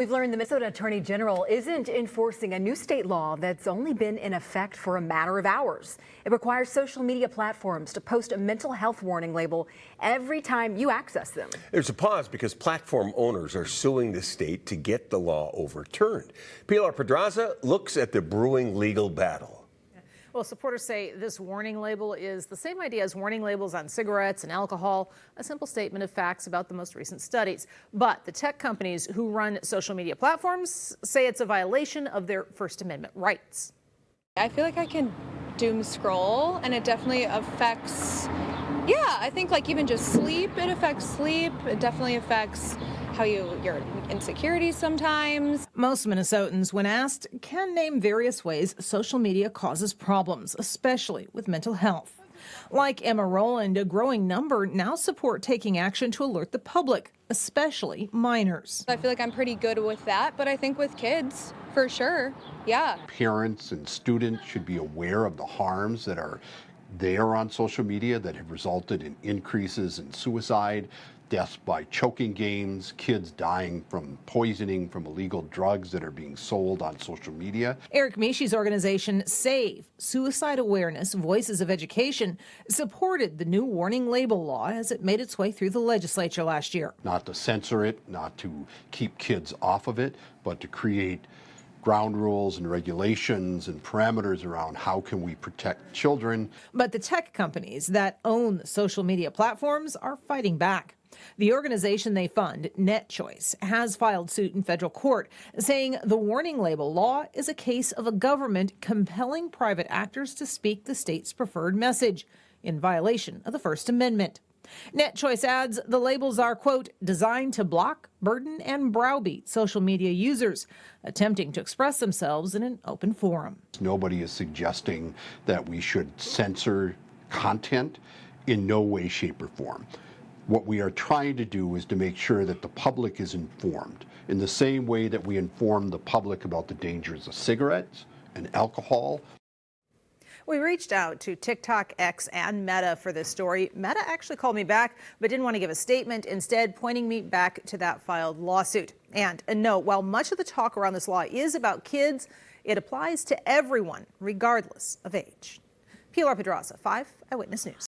We've learned the Minnesota Attorney General isn't enforcing a new state law that's only been in effect for a matter of hours. It requires social media platforms to post a mental health warning label every time you access them. There's a pause because platform owners are suing the state to get the law overturned. Pilar Pedraza looks at the brewing legal battle. Well, supporters say this warning label is the same idea as warning labels on cigarettes and alcohol, a simple statement of facts about the most recent studies. But the tech companies who run social media platforms say it's a violation of their First Amendment rights. I feel like I can doom scroll, and it definitely affects, I think like even just sleep, it affects sleep. It definitely affects how your insecurities sometimes. Most Minnesotans, when asked, can name various ways social media causes problems, especially with mental health. Like Emma Rowland, a growing number now support taking action to alert the public, especially minors. I feel like I'm pretty good with that, but I think with kids, for sure, yeah. Parents and students should be aware of the harms that are there on social media that have resulted in increases in suicide, deaths by choking games, kids dying from poisoning from illegal drugs that are being sold on social media. Eric Mishi's organization SAVE, Suicide Awareness Voices of Education, supported the new warning label law as it made its way through the legislature last year. Not to censor it, not to keep kids off of it, but to create ground rules and regulations and parameters around how can we protect children. But the tech companies that own the social media platforms are fighting back. The organization they fund, NetChoice, has filed suit in federal court, saying the warning label law is a case of a government compelling private actors to speak the state's preferred message in violation of the First Amendment. NetChoice adds the labels are, quote, designed to block, burden, and browbeat social media users attempting to express themselves in an open forum. Nobody is suggesting that we should censor content in no way, shape, or form. What we are trying to do is to make sure that the public is informed in the same way that we inform the public about the dangers of cigarettes and alcohol. We reached out to TikTok, X, and Meta for this story. Meta actually called me back, but didn't want to give a statement, instead pointing me back to that filed lawsuit. And a note, while much of the talk around this law is about kids, it applies to everyone, regardless of age. Pilar Pedraza, 5 Eyewitness News.